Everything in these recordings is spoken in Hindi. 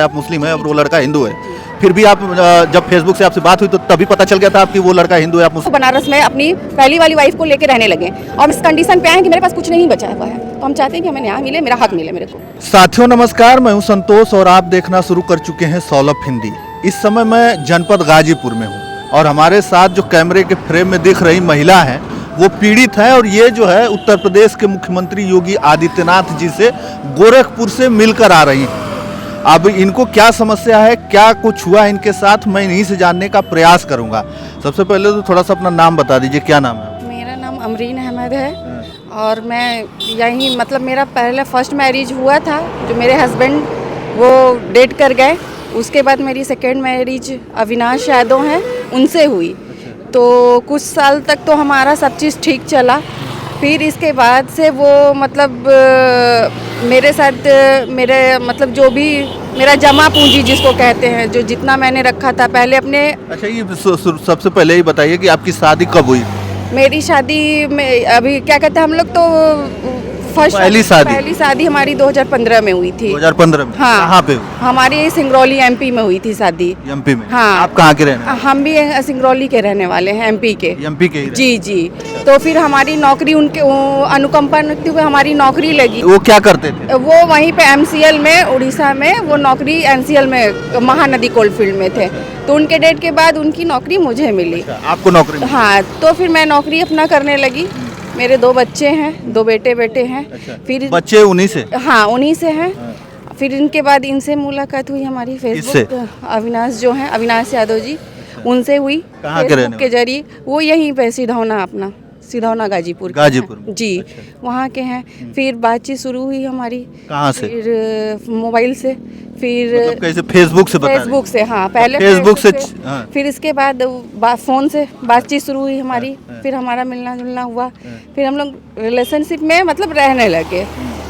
आप मुस्लिम है और वो लड़का हिंदू है, फिर भी आप जब फेसबुक से आपसे बात हुई तो तभी पता चल गया था आपकी वो लड़का हिंदू है, आप मुस्लिम। बनारस में अपनी पहली वाली वाइफ को लेके रहने लगे और इस कंडीशन पे आए कि मेरे पास कुछ नहीं बचा हुआ है, तो हम चाहते हैं कि हमें न्याय मिले, मेरा हक मिले मेरे को। साथियों नमस्कार, मैं हूं संतोष और आप देखना शुरू कर चुके हैं सौलभ हिंदी। इस समय मैं जनपद गाजीपुर में हूं और हमारे साथ जो कैमरे के फ्रेम में दिख रही महिला है वो पीड़ित है और ये जो है उत्तर प्रदेश के मुख्यमंत्री योगी आदित्यनाथ जी से गोरखपुर से मिलकर आ रही हैं। अब इनको क्या समस्या है, क्या कुछ हुआ इनके साथ, मैं इन्हीं से जानने का प्रयास करूंगा। सबसे पहले तो थोड़ा सा अपना नाम बता दीजिए, क्या नाम है? मेरा नाम अमरीन अहमद है और मैं यहीं मतलब मेरा पहले फर्स्ट मैरिज हुआ था, जो मेरे हस्बैंड वो डेट कर गए। उसके बाद मेरी सेकेंड मैरिज अविनाश यादव हैं, उनसे हुई। तो कुछ साल तक तो हमारा सब चीज़ ठीक चला। फिर इसके बाद से वो मतलब मेरे साथ मेरे मतलब जो भी मेरा जमा पूंजी जिसको कहते हैं, जो जितना मैंने रखा था पहले अपने। अच्छा, ये सबसे पहले ही बताइए कि आपकी शादी कब हुई? मेरी शादी में अभी क्या कहते हैं हम लोग तो पहली शादी हमारी 2015 में हुई थी। 2015 में? हाँ। कहाँ पे हुई? हमारी सिंगरौली एमपी में हुई थी शादी। एमपी में? हाँ। आप कहाँ के रहने? हम भी सिंगरौली के रहने वाले हैं, एमपी के। एमपी के ही? जी जी। तो फिर हमारी नौकरी उनके अनुकंपा हुए हमारी नौकरी लगी। वो क्या करते थे? वो वहीं पे एमसीएल में, उड़ीसा में वो नौकरी एमसीएल में महानदी कोलफील्ड में थे। तो उनके डेट के बाद उनकी नौकरी मुझे मिली। अच्छा, आपको नौकरी मिली? हाँ, तो फिर मैं नौकरी अपना करने लगी। मेरे 2 बच्चे हैं, 2 बेटे हैं। अच्छा, फिर बच्चे उन्हीं से? हाँ, उन्हीं से हैं। फिर इनके बाद इनसे मुलाकात हुई हमारी फेसबुक, अविनाश जो हैं, अविनाश यादव जी, उनसे हुई फेसबुक के जरिए। वो यहीं पे सिधौना गाजीपुर जी। अच्छा। वहाँ के हैं। फिर बातचीत शुरू हुई हमारी। कहाँ से? फिर मोबाइल से, फिर मतलब कैसे? फेसबुक से? फेसबुक से, हाँ पहले फेसबुक से। हाँ। फिर इसके बाद फ़ोन से बातचीत शुरू हुई हमारी। फिर हमारा मिलना जुलना हुआ। फिर हम लोग रिलेशनशिप में मतलब रहने लगे।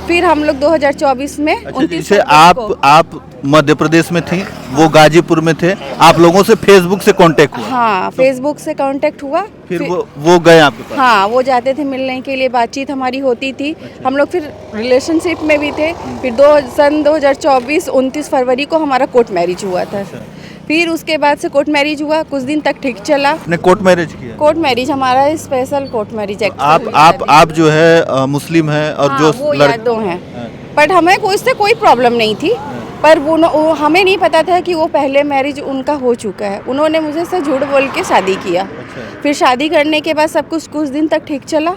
फिर हम लोग 2024 में 29 से आप मध्य प्रदेश में थी, वो गाजीपुर में थे, आप लोगों से फेसबुक से कांटेक्ट हुआ? हाँ, फेसबुक से कांटेक्ट हुआ। फिर वो गए आपके पास? हाँ, वो जाते थे मिलने के लिए, बातचीत हमारी होती थी। हम लोग फिर रिलेशनशिप में भी थे। फिर सन 2024 29 फरवरी को हमारा कोर्ट मैरिज हुआ था। फिर उसके बाद से कोर्ट मैरिज हुआ, कुछ दिन तक ठीक चला। आपने कोर्ट मैरिज किया? कोर्ट मैरिज हमारा स्पेशल कोर्ट मैरिज है। आप जो है मुस्लिम है और हाँ, जो वो यादव हैं। बट हमें इससे कोई प्रॉब्लम नहीं थी। पर वो हमें नहीं पता था कि वो पहले मैरिज उनका हो चुका है। उन्होंने मुझे से झूठ बोल के शादी किया। अच्छा। फिर शादी करने के बाद सब कुछ दिन तक ठीक चला।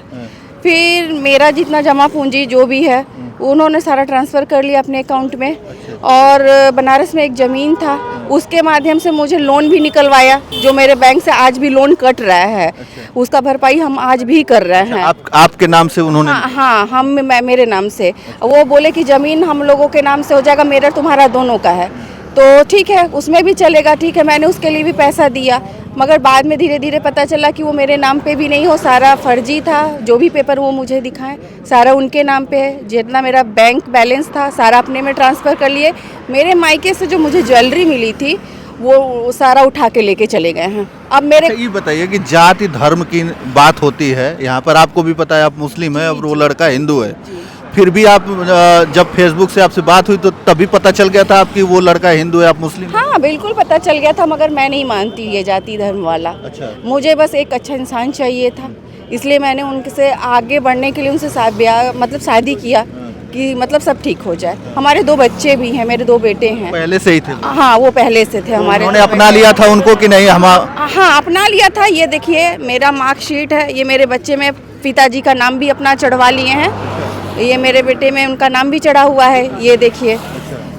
फिर मेरा जितना जमा पूंजी जो भी है उन्होंने सारा ट्रांसफ़र कर लिया अपने अकाउंट में। और बनारस में एक ज़मीन था, उसके माध्यम से मुझे लोन भी निकलवाया, जो मेरे बैंक से आज भी लोन कट रहा है। उसका भरपाई हम आज भी कर रहे हैं। आपके नाम से उन्होंने? हाँ, मेरे नाम से। वो बोले कि ज़मीन हम लोगों के नाम से हो जाएगा, मेरा तुम्हारा दोनों का है। तो ठीक है, उसमें भी चलेगा, ठीक है। मैंने उसके लिए भी पैसा दिया, मगर बाद में धीरे धीरे पता चला कि वो मेरे नाम पे भी नहीं हो, सारा फर्जी था। जो भी पेपर वो मुझे दिखाएं सारा उनके नाम पे है। जितना मेरा बैंक बैलेंस था सारा अपने में ट्रांसफ़र कर लिए। मेरे मायके से जो मुझे ज्वेलरी मिली थी वो सारा उठा के लेके चले गए हैं। अब मेरे ये बताइए कि जाति धर्म की बात होती है यहाँ पर, आपको भी पता है आप मुस्लिम है और वो लड़का हिंदू है, फिर भी आप जब फेसबुक से आपसे बात हुई तो तभी पता चल गया था आपकी वो लड़का हिंदू है, आप मुस्लिम? हाँ, बिल्कुल पता चल गया था, मगर मैं नहीं मानती ये जाति धर्म वाला। अच्छा। मुझे बस एक अच्छा इंसान चाहिए था, इसलिए मैंने उनसे आगे बढ़ने के लिए उनसे शादी किया कि मतलब सब ठीक हो जाए। हमारे 2 बच्चे भी हैं, मेरे 2 बेटे हैं। पहले से ही थे? हाँ, वो पहले से थे हमारे। उन्होंने अपना लिया था उनको कि नहीं? हाँ, अपना लिया था। ये देखिए मेरा मार्कशीट है, ये मेरे बच्चे में पिताजी का नाम भी अपना चढ़वा लिए हैं, ये मेरे बेटे में उनका नाम भी चढ़ा हुआ है, ये देखिए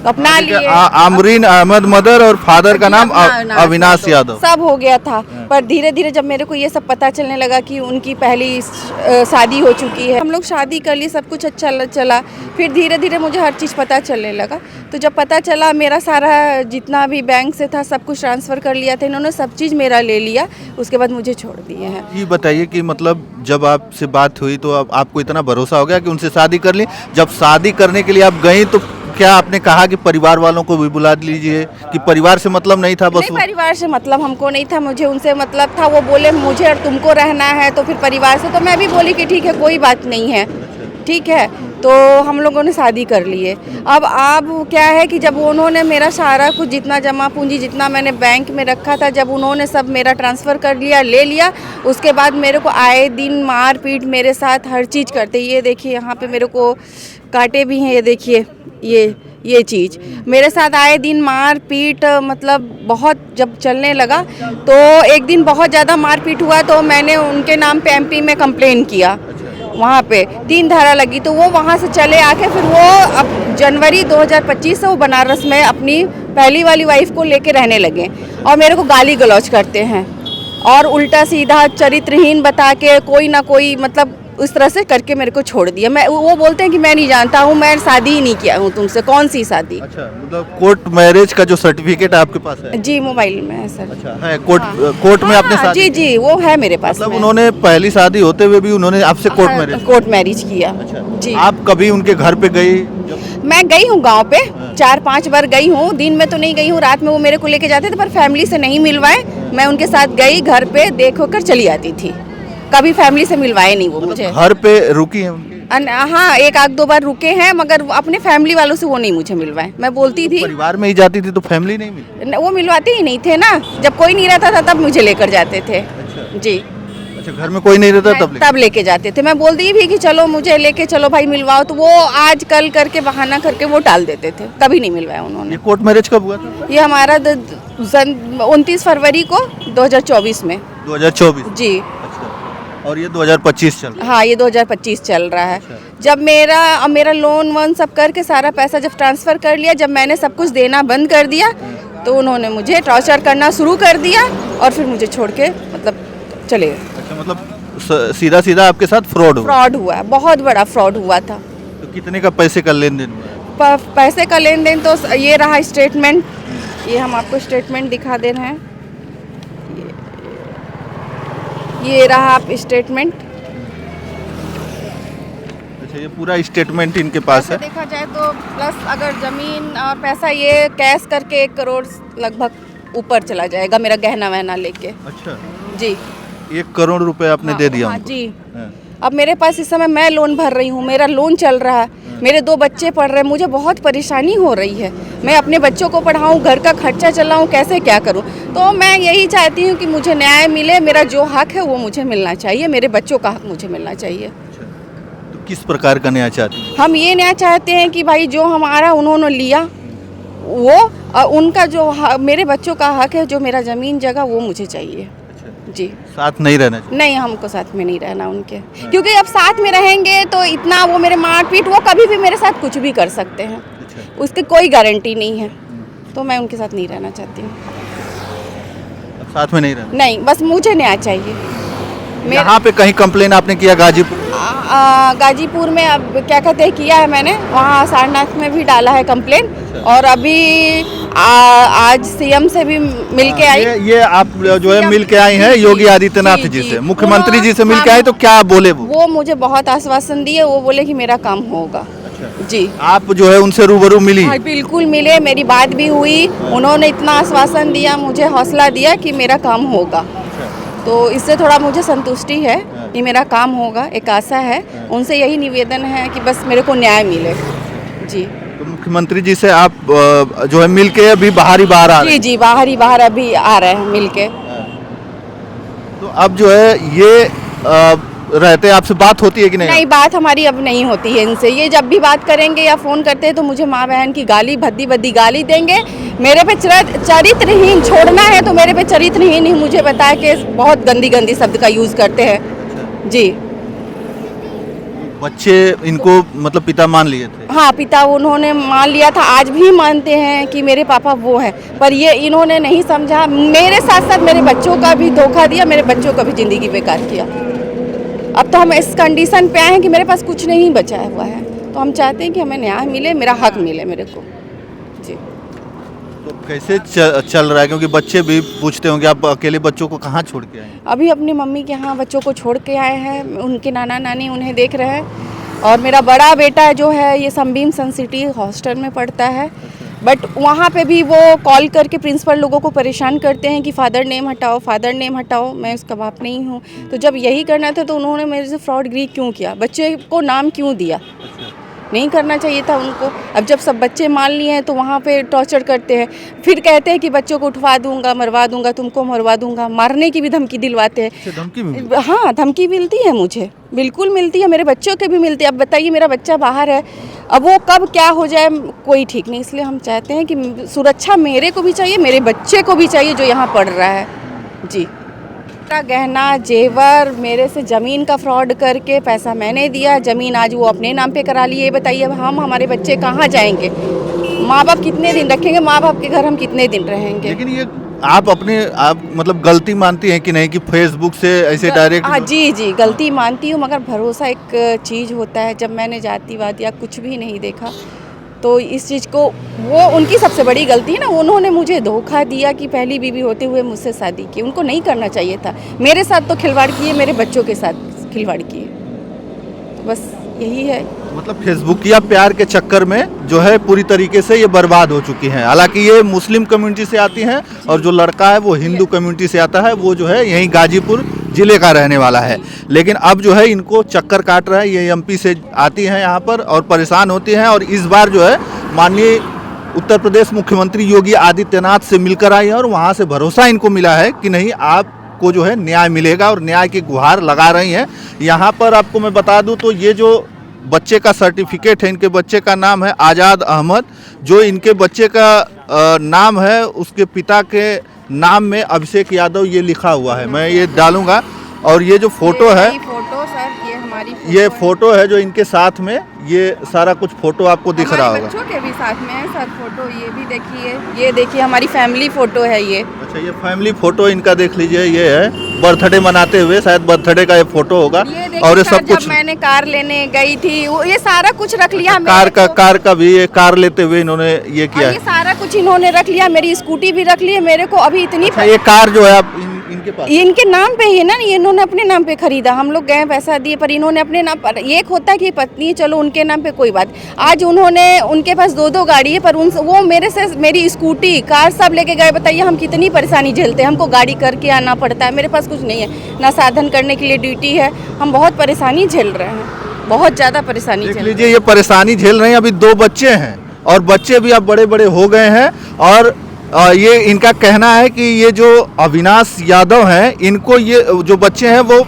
अपना लिए। अमरीन अहमद मदर और फादर का नाम अविनाश यादव, सब हो गया था। पर धीरे धीरे जब मेरे को ये सब पता चलने लगा कि उनकी पहली शादी हो चुकी है, हम लोग शादी कर ली, सब कुछ अच्छा चला। फिर धीरे धीरे मुझे हर चीज़ पता चलने लगा। तो जब पता चला, मेरा सारा जितना भी बैंक से था सब कुछ ट्रांसफ़र कर लिया था इन्होंने, सब चीज़ मेरा ले लिया। उसके बाद मुझे छोड़ दिए हैं। ये बताइए कि मतलब जब आपसे बात हुई तो आपको इतना भरोसा हो गया कि उनसे शादी कर ली? जब शादी करने के लिए आप गई तो क्या आपने कहा कि परिवार वालों को भी बुला लीजिए, कि परिवार से मतलब नहीं था? बस नहीं, परिवार से मतलब हमको नहीं था, मुझे उनसे मतलब था। वो बोले मुझे और तुमको रहना है, तो फिर परिवार से तो मैं भी बोली कि ठीक है, कोई बात नहीं है, ठीक है। तो हम लोगों ने शादी कर ली है। अब क्या है कि जब उन्होंने मेरा सारा कुछ जितना जमा पूंजी जितना मैंने बैंक में रखा था, जब उन्होंने सब मेरा ट्रांसफ़र कर लिया, ले लिया, उसके बाद मेरे को आए दिन मार पीट मेरे साथ हर चीज़ करते। ये देखिए यहाँ पे मेरे को कांटे भी हैं, ये देखिए ये चीज़ मेरे साथ आए दिन मार पीट, मतलब बहुत जब चलने लगा तो एक दिन बहुत ज़्यादा मार पीट हुआ तो मैंने उनके नाम पे एमपी में कंप्लेन किया। वहाँ पे 3 धारा लगी तो वो वहाँ से चले आके फिर वो अब जनवरी 2025 से वो बनारस में अपनी पहली वाली वाइफ को लेके रहने लगे और मेरे को गाली गलौज करते हैं और उल्टा सीधा चरित्रहीन बता के कोई ना कोई मतलब उस तरह से करके मेरे को छोड़ दिया। मैं वो बोलते हैं कि मैं नहीं जानता हूँ, मैं शादी ही नहीं किया हूँ तुमसे, कौन सी शादी। अच्छा, मतलब कोर्ट मैरिज का जो सर्टिफिकेट आपके पास है? जी मोबाइल में है सर। अच्छा है, कोर्ट में आपने शादी? जी वो है मेरे पास। मतलब उन्होंने पहली शादी होते हुए भी उन्होंने आपसे कोर्ट मैरिज किया। अच्छा जी। आप कभी उनके घर पे गई? मैं गई हूँ गांव पे 4-5 बार गई हूँ, दिन में तो नहीं गई हूँ, रात में वो मेरे को लेके जाते थे पर फैमिली से नहीं मिलवाए। मैं उनके साथ गई, घर पे देख होकर चली आती थी, कभी फैमिली से मिलवाए नहीं वो मुझे। घर पे रुकी है उनके? हाँ 1-2 बार रुके हैं मगर अपने फैमिली वालों से वो नहीं मुझे मिलवाए। मैं बोलती थी परिवार में ही जाती थी तो फैमिली नहीं मिली? वो मिलवाते ही नहीं थे ना, जब कोई नहीं रहता था तब मुझे लेकर जाते थे। अच्छा। जी। अच्छा, घर में कोई नहीं रहता तब लेके जाते थे। मैं बोलती भी कि चलो मुझे लेके चलो भाई मिलवाओ, तो वो आज कल करके बहाना करके वो टाल देते थे, कभी नहीं मिलवाया उन्होंने। ये कोर्ट मैरिज कब हुआ था? ये हमारा 29 फरवरी को 2024 में। 2024? जी। और ये 2025 चल रहा है? हाँ ये 2025 चल रहा है। अच्छा। जब मेरा लोन वोन सब करके सारा पैसा जब ट्रांसफ़र कर लिया, जब मैंने सब कुछ देना बंद कर दिया तो उन्होंने मुझे टॉर्चर करना शुरू कर दिया और फिर मुझे छोड़ के मतलब चले गए। अच्छा, मतलब सीधा सीधा आपके साथ फ्रॉड हुआ, बहुत बड़ा फ्रॉड हुआ था। तो कितने का पैसे का लेन देन हुआ? पैसे का लेन देन तो ये रहा स्टेटमेंट, ये हम आपको स्टेटमेंट दिखा दे रहे हैं, ये रहा आप स्टेटमेंट। अच्छा, ये पूरा स्टेटमेंट इनके पास है? देखा जाए तो प्लस अगर जमीन और पैसा ये कैश करके 1 करोड़ लगभग ऊपर चला जाएगा मेरा गहना वहना लेके। अच्छा जी। 1 करोड़ रुपए आपने दे दिया? हाँ जी। अब मेरे पास इस समय मैं लोन भर रही हूँ, मेरा लोन चल रहा है, मेरे 2 बच्चे पढ़ रहे हैं, मुझे बहुत परेशानी हो रही है। मैं अपने बच्चों को पढ़ाऊँ, घर का खर्चा चलाऊँ, कैसे क्या करूँ। तो मैं यही चाहती हूँ कि मुझे न्याय मिले, मेरा जो हक है वो मुझे मिलना चाहिए, मेरे बच्चों का हक मुझे मिलना चाहिए। तो किस प्रकार का न्याय चाहती हैं? हम ये न्याय चाहते हैं कि भाई जो हमारा उन्होंने लिया वो उनका जो मेरे बच्चों का हक है, जो मेरा ज़मीन जगह वो मुझे चाहिए। जी। साथ नहीं रहना चाहिए? नहीं, हमको साथ में नहीं रहना उनके, क्योंकि अब साथ में रहेंगे तो इतना वो मेरे मारपीट, वो कभी भी मेरे साथ कुछ भी कर सकते हैं। अच्छा। उसकी कोई गारंटी नहीं है, तो मैं उनके साथ नहीं रहना चाहती हूँ। अब साथ में नहीं रहना? नहीं, बस मुझे न्याय चाहिए। यहाँ पे कहीं कंप्लेन आपने किया? गाजीपुर में अब क्या कहते हैं किया है मैंने, वहाँ सारनाथ में भी डाला है कंप्लेन। अच्छा। और अभी आज सीएम से भी मिल के आई। ये आप जो है मिल के आई हैं योगी आदित्यनाथ जी से, मुख्यमंत्री जी से मिल के आई, तो क्या बोले वो मुझे बहुत आश्वासन दिए, वो बोले कि मेरा काम होगा। अच्छा। जी। आप जो है उनसे रूबरू मिली? हाँ, बिल्कुल मिले, मेरी बात भी हुई, उन्होंने इतना आश्वासन दिया, मुझे हौसला दिया कि मेरा काम होगा। तो इससे थोड़ा मुझे संतुष्टि है कि मेरा काम होगा, एक आशा है। उनसे यही निवेदन है कि बस मेरे को न्याय मिले। जी। तो मुख्यमंत्री जी से आप जो है मिल के अभी बाहर आ रहे हैं? जी, बाहर अभी आ रहे हैं मिल के। तो अब जो है ये रहते आपसे बात होती है कि नहीं? नहीं, बात हमारी अब नहीं होती है इनसे। ये जब भी बात करेंगे या फ़ोन करते हैं तो मुझे माँ बहन की गाली, भद्दी गाली देंगे। मेरे पे चरित्रहीन छोड़ना है तो मेरे पे चरित्रहीन ही मुझे बताया कि बहुत गंदी शब्द का यूज़ करते हैं। जी। बच्चे इनको मतलब पिता मान लिए थे? हाँ, पिता उन्होंने मान लिया था, आज भी मानते हैं कि मेरे पापा वो हैं, पर ये इन्होंने नहीं समझा। मेरे साथ साथ मेरे बच्चों का भी धोखा दिया, मेरे बच्चों का भी ज़िंदगी बेकार किया। अब तो हम इस कंडीशन पे आए हैं कि मेरे पास कुछ नहीं बचा हुआ है, तो हम चाहते हैं कि हमें न्याय मिले, मेरा हक मिले मेरे को। जी। तो कैसे चल रहा है, क्योंकि बच्चे भी पूछते होंगे आप अकेले बच्चों को कहाँ छोड़ के आए हैं? अभी अपनी मम्मी के यहाँ बच्चों को छोड़ के आए हैं, उनके नाना नानी उन्हें देख रहे हैं। और मेरा बड़ा बेटा जो है ये संबीम सन सिटी हॉस्टल में पढ़ता है, बट वहाँ पे भी वो कॉल करके प्रिंसिपल लोगों को परेशान करते हैं कि फ़ादर नेम हटाओ। मैं उसका बाप नहीं हूँ। तो जब यही करना था तो उन्होंने मेरे से फ्रॉडगिरी क्यों किया, बच्चे को नाम क्यों दिया? नहीं करना चाहिए था उनको। अब जब सब बच्चे मान लिए हैं तो वहाँ पे टॉर्चर करते हैं, फिर कहते हैं कि बच्चों को उठवा दूंगा, मरवा दूंगा, तुमको मरवा दूंगा, मारने की भी धमकी दिलवाते हैं। धमकी भी? हाँ, धमकी मिलती है मुझे, बिल्कुल मिलती है, मेरे बच्चों के भी मिलती है। अब बताइए, मेरा बच्चा बाहर है, अब वो कब क्या हो जाए कोई ठीक नहीं। इसलिए हम चाहते हैं कि सुरक्षा मेरे को भी चाहिए, मेरे बच्चे को भी चाहिए जो यहाँ पढ़ रहा है। जी, गहना जेवर, मेरे से ज़मीन का फ्रॉड करके पैसा मैंने दिया, ज़मीन आज वो अपने नाम पे करा लिए। बताइए अब हम हमारे बच्चे कहाँ जाएंगे? माँ बाप कितने दिन रखेंगे? माँ बाप के घर हम कितने दिन रहेंगे? लेकिन ये आप मतलब गलती मानती हैं कि नहीं कि फेसबुक से ऐसे डायरेक्ट? हाँ जी, गलती मानती हूँ, मगर भरोसा एक चीज़ होता है। जब मैंने जातिवाद या कुछ भी नहीं देखा तो इस चीज़ को, वो उनकी सबसे बड़ी गलती है ना, उन्होंने मुझे धोखा दिया कि पहली बीवी होते हुए मुझसे शादी की। उनको नहीं करना चाहिए था। मेरे साथ तो खिलवाड़ किए, मेरे बच्चों के साथ खिलवाड़ किए, तो बस यही है। मतलब फेसबुक या प्यार के चक्कर में जो है पूरी तरीके से ये बर्बाद हो चुकी हैं। हालांकि ये मुस्लिम कम्युनिटी से आती हैं और जो लड़का है वो हिंदू कम्युनिटी से आता है, वो जो है यहीं गाजीपुर जिले का रहने वाला है। लेकिन अब जो है इनको चक्कर काट रहा है। ये एमपी से आती हैं यहाँ पर और परेशान होती हैं, और इस बार जो है माननीय उत्तर प्रदेश मुख्यमंत्री योगी आदित्यनाथ से मिलकर आई है और वहाँ से भरोसा इनको मिला है कि नहीं, आपको जो है न्याय मिलेगा, और न्याय की गुहार लगा रही हैं। यहाँ पर आपको मैं बता दूं तो ये जो बच्चे का सर्टिफिकेट है, इनके बच्चे का नाम है आज़ाद अहमद। जो इनके बच्चे का नाम है, उसके पिता के नाम में अभिषेक यादव ये लिखा हुआ है। मैं ये डालूंगा। और ये जो फोटो है, फोटो सर, ये हमारी ये फोटो है जो इनके साथ में, ये सारा कुछ फोटो आपको दिख रहा होगा। बच्चों के भी साथ में है सर फोटो, ये भी देखिए, ये देखिए हमारी फैमिली फोटो है ये। अच्छा, ये फैमिली फोटो इनका देख लीजिए। ये है बर्थडे मनाते हुए, शायद बर्थडे का ये फोटो होगा। और ये सब कुछ, जब मैंने कार लेने गई थी, ये सारा कुछ रख लिया। कार का भी, ये कार लेते हुए इन्होंने ये किया है। ये सारा कुछ इन्होंने रख लिया, मेरी स्कूटी भी रख ली है। मेरे को अभी इतनी ये कार जो है आप इनके पास, इनके नाम पे ही है ना, इन्होंने अपने नाम पे खरीदा। हम लोग गए पैसा दिए, पर इन्होंने अपने नाम पर। एक होता है कि पत्नी, चलो उनके नाम पे कोई बात। आज उन्होंने, उनके पास 2 गाड़ी है, पर वो मेरे से मेरी स्कूटी कार सब लेके गए। बताइए हम कितनी परेशानी झेलते हैं, हमको गाड़ी करके आना पड़ता है। मेरे पास कुछ नहीं है, ना साधन करने के लिए ड्यूटी है। हम बहुत परेशानी झेल रहे हैं, बहुत ज़्यादा परेशानी देख झेल लीजिए ये परेशानी झेल रहे हैं। अभी 2 बच्चे हैं और बच्चे भी अब बड़े बड़े हो गए हैं। और ये इनका कहना है कि ये जो अविनाश यादव हैं, इनको ये जो बच्चे हैं वो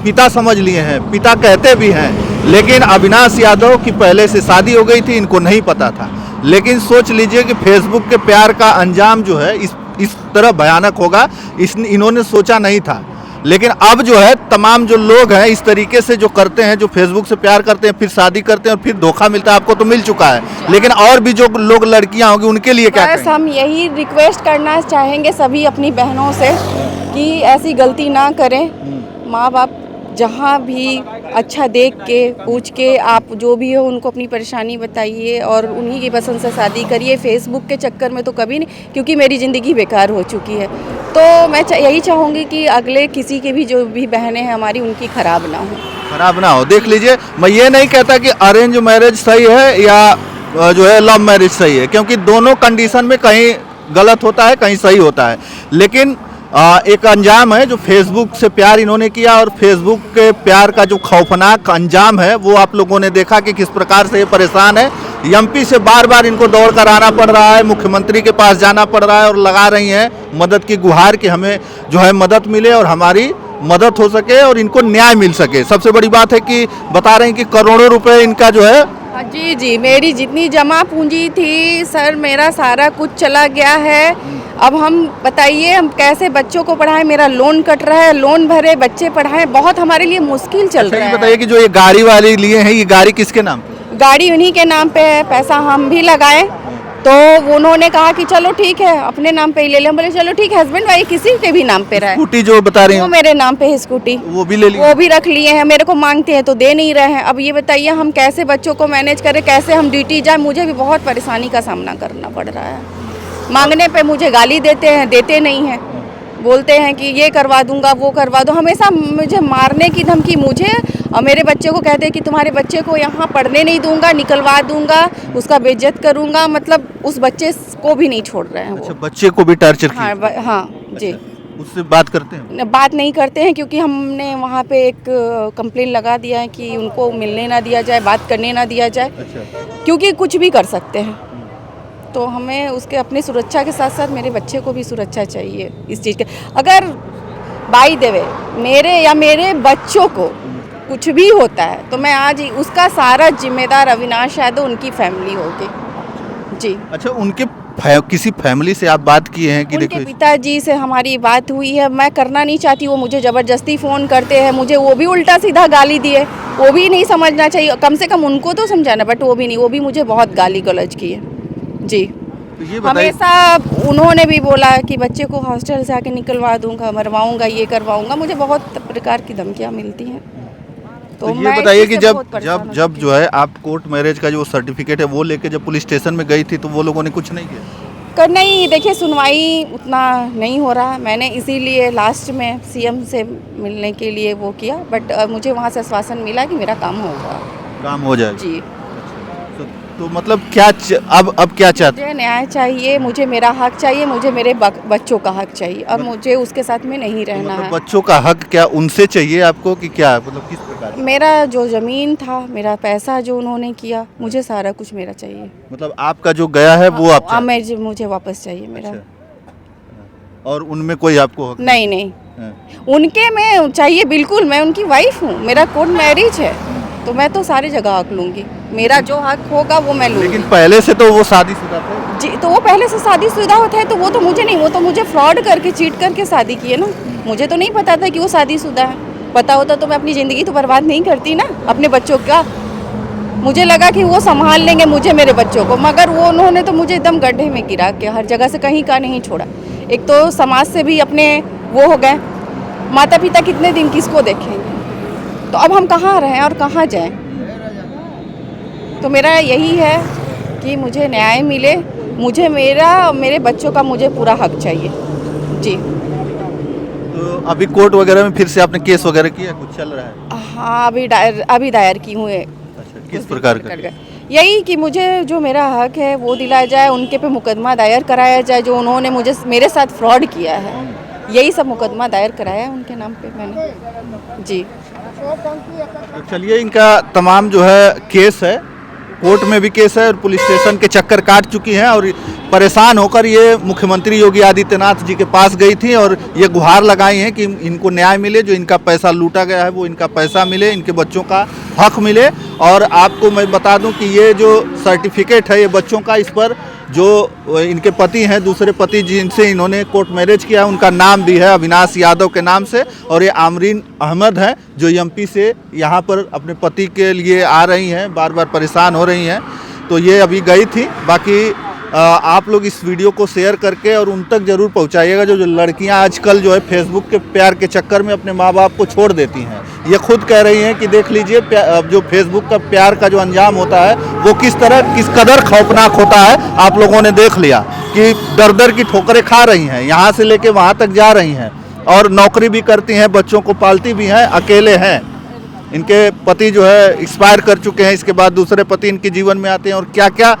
पिता समझ लिए हैं, पिता कहते भी हैं। लेकिन अविनाश यादव की पहले से शादी हो गई थी, इनको नहीं पता था। लेकिन सोच लीजिए कि फेसबुक के प्यार का अंजाम जो है इस तरह भयानक होगा, इन्होंने सोचा नहीं था। लेकिन अब जो है तमाम जो लोग हैं इस तरीके से जो करते हैं, जो फेसबुक से प्यार करते हैं, फिर शादी करते हैं और फिर धोखा मिलता है। आपको तो मिल चुका है, लेकिन और भी जो लोग, लड़कियां होंगी, उनके लिए क्या बस हम यही रिक्वेस्ट करना चाहेंगे सभी अपनी बहनों से कि ऐसी गलती ना करें। माँ बाप जहाँ भी अच्छा देख के, पूछ के, आप जो भी हो उनको अपनी परेशानी बताइए और उन्हीं की पसंद से शादी करिए। फेसबुक के चक्कर में तो कभी नहीं, क्योंकि मेरी ज़िंदगी बेकार हो चुकी है। तो मैं यही चाहूँगी कि अगले किसी के भी जो भी बहनें हैं हमारी, उनकी खराब ना हो। देख लीजिए, मैं ये नहीं कहता कि अरेंज मैरिज सही है या जो है लव मैरिज सही है, क्योंकि दोनों कंडीशन में कहीं गलत होता है, कहीं सही होता है। लेकिन एक अंजाम है जो फेसबुक से प्यार इन्होंने किया, और फेसबुक के प्यार का जो खौफनाक अंजाम है वो आप लोगों ने देखा कि किस प्रकार से ये परेशान है। एमपी से बार बार इनको दौड़ कर आना पड़ रहा है, मुख्यमंत्री के पास जाना पड़ रहा है, और लगा रही हैं मदद की गुहार कि हमें जो है मदद मिले और हमारी मदद हो सके और इनको न्याय मिल सके। सबसे बड़ी बात है कि बता रहे हैं कि करोड़ों रुपए इनका जो है, जी, मेरी जितनी जमा पूंजी थी सर, मेरा सारा कुछ चला गया है। अब हम बताइए हम कैसे बच्चों को पढ़ाएं, मेरा लोन कट रहा है, लोन भरे, बच्चे पढ़ाएं, बहुत हमारे लिए मुश्किल चल रहा है। बताइए कि जो ये गाड़ी वाली लिए हैं, ये गाड़ी किसके नाम पे? गाड़ी उन्हीं के नाम पे है, पैसा हम भी लगाए। तो उन्होंने कहा कि चलो ठीक है अपने नाम पे ही ले लें। बोले चलो ठीक है, हस्बैंड वाइफ किसी के भी नाम पे रहा है। स्कूटी जो बता रही वो मेरे नाम पे है स्कूटी, वो भी ले ली, वो भी रख लिए हैं। मेरे को मांगते हैं तो दे नहीं रहे हैं। अब ये बताइए हम कैसे बच्चों को मैनेज करें, कैसे हम ड्यूटी जाए। मुझे भी बहुत परेशानी का सामना करना पड़ रहा है। मांगने पे मुझे गाली देते हैं, देते नहीं हैं, बोलते हैं कि ये करवा दूंगा, वो करवा दो। हमेशा मुझे मारने की धमकी, मुझे और मेरे बच्चे को कहते हैं कि तुम्हारे बच्चे को यहाँ पढ़ने नहीं दूंगा, निकलवा दूंगा, उसका बेइज्जत करूंगा। मतलब उस बच्चे को भी नहीं छोड़ रहे हैं वो। अच्छा, बच्चे को भी टॉर्चर हाँ जी, उससे बात करते हैं? बात नहीं करते हैं क्योंकि हमने वहाँ पे एक कंप्लेन लगा दिया है कि उनको मिलने ना दिया जाए, बात करने ना दिया जाए, अच्छा। क्योंकि कुछ भी कर सकते हैं। तो हमें उसके अपनी सुरक्षा के साथ साथ मेरे बच्चे को भी सुरक्षा चाहिए इस चीज़ के। अगर बाई द वे मेरे या मेरे बच्चों को कुछ भी होता है तो मैं आज उसका सारा जिम्मेदार अविनाश यादव उनकी फैमिली होगी जी। अच्छा, उनके किसी फैमिली से आप बात किए हैं कि उनके देखो पिताजी से हमारी बात हुई है। मैं करना नहीं चाहती, वो मुझे ज़बरदस्ती फ़ोन करते हैं, मुझे वो भी उल्टा सीधा गाली दिए। वो भी नहीं समझना चाहिए, कम से कम उनको तो समझाना, बट वो भी नहीं, वो भी मुझे बहुत गाली गलौज की है जी। तो ये बताइए, हमेशा उन्होंने भी बोला कि बच्चे को हॉस्टल से आके निकलवा दूंगा, मरवाऊंगा, ये करवाऊंगा। मुझे बहुत प्रकार की धमकियाँ मिलती हैं। तो तो ये मैं बताइए इस कि चीज़ से जब बहुत परेशान जब हो जब चुकी जो है आप कोर्ट मैरिज का जो सर्टिफिकेट है वो लेके जब पुलिस स्टेशन में गई थी तो वो लोगों ने कुछ नहीं किया? कर नहीं, देखिए सुनवाई उतना नहीं हो रहा। मैंने इसीलिए लास्ट में सीएम से मिलने के लिए वो किया, बट मुझे वहाँ से आश्वासन मिला कि मेरा काम होगा। काम हो जाएगा जी, तो मतलब क्या अब क्या चाहते? मुझे न्याय चाहिए, मुझे मेरा हक चाहिए, मुझे मेरे बच्चों का हक चाहिए और मुझे उसके साथ में नहीं तो रहना मतलब है। बच्चों का हक क्या उनसे चाहिए आपको कि क्या, मतलब किस प्रकार? मेरा जो ज़मीन था, मेरा पैसा जो उन्होंने किया, मुझे सारा कुछ मेरा चाहिए। मतलब आपका जो गया है वो आप चाहते मुझे वापस चाहिए मेरा। हैं? अच्छा। और उनमें कोई आपको हक नहीं नहीं, है? उनके में चाहिए बिल्कुल। मैं उनकी वाइफ हूँ, मेरा कोर्ट मैरिज है, तो मैं तो सारी जगह हक लूँगी। मेरा जो हक होगा वो मैं लूँगी। लेकिन पहले से तो वो शादीशुदा थे। जी, तो वो पहले से शादीशुदा होता है तो वो तो मुझे नहीं, वो तो मुझे फ्रॉड करके, चीट करके शादी की है ना। मुझे तो नहीं पता था कि वो शादीशुदा है। पता होता तो मैं अपनी ज़िंदगी तो बर्बाद नहीं करती ना अपने बच्चों का। मुझे लगा कि वो संभाल लेंगे मुझे, मेरे बच्चों को, मगर वो उन्होंने तो मुझे एकदम गड्ढे में गिरा के हर जगह से कहीं का नहीं छोड़ा। एक तो समाज से भी अपने वो हो गए, माता पिता कितने दिन किसको देखेंगे। तो अब हम कहाँ रहें और कहाँ जाएं। तो मेरा यही है कि मुझे न्याय मिले, मुझे मेरे बच्चों का मुझे पूरा हक चाहिए जी। तो अभी कोर्ट वगैरह में फिर से आपने केस वगैरह किया, कुछ चल रहा है? हाँ, अभी दायर की हूँ। अच्छा, किस प्रकार का? यही कि मुझे जो मेरा हक है वो दिलाया जाए, उनके पे मुकदमा दायर कराया जाए जो उन्होंने मेरे साथ फ्रॉड किया है। यही सब मुकदमा दायर कराया है उनके नाम पे मैंने जी। तो चलिए, इनका तमाम जो है केस है, कोर्ट में भी केस है और पुलिस स्टेशन के चक्कर काट चुकी हैं और परेशान होकर ये मुख्यमंत्री योगी आदित्यनाथ जी के पास गई थी और ये गुहार लगाई हैं कि इनको न्याय मिले, जो इनका पैसा लूटा गया है वो इनका पैसा मिले, इनके बच्चों का हक मिले। और आपको मैं बता दूं कि ये जो सर्टिफिकेट है ये बच्चों का, इस पर जो इनके पति हैं, दूसरे पति जिनसे इन्होंने कोर्ट मैरिज किया, उनका नाम भी है अविनाश यादव के नाम से। और ये आमरीन अहमद हैं जो एमपी से यहाँ पर अपने पति के लिए आ रही हैं, बार बार परेशान हो रही हैं। तो ये अभी गई थी। बाकी आप लोग इस वीडियो को शेयर करके और उन तक ज़रूर पहुँचाइएगा। जो लड़कियाँ आजकल जो है फेसबुक के प्यार के चक्कर में अपने माँ बाप को छोड़ देती हैं, ये खुद कह रही हैं कि देख लीजिए जो फेसबुक का प्यार का जो अंजाम होता है वो किस कदर खौफनाक होता है। आप लोगों ने देख लिया कि दर दर की ठोकरें खा रही हैं, यहाँ से लेके वहाँ तक जा रही हैं और नौकरी भी करती हैं, बच्चों को पालती भी हैं, अकेले हैं। इनके पति जो है एक्सपायर कर चुके हैं, इसके बाद दूसरे पति इनके जीवन में आते हैं और क्या क्या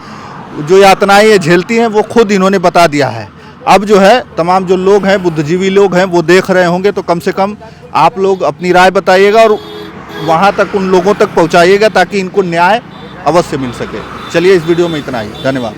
जो यातनाएं ये झेलती हैं वो खुद इन्होंने बता दिया है। अब जो है तमाम जो लोग हैं, बुद्धिजीवी लोग हैं, वो देख रहे होंगे, तो कम से कम आप लोग अपनी राय बताइएगा और वहाँ तक उन लोगों तक पहुँचाइएगा ताकि इनको न्याय अवश्य मिल सके। चलिए, इस वीडियो में इतना ही, धन्यवाद।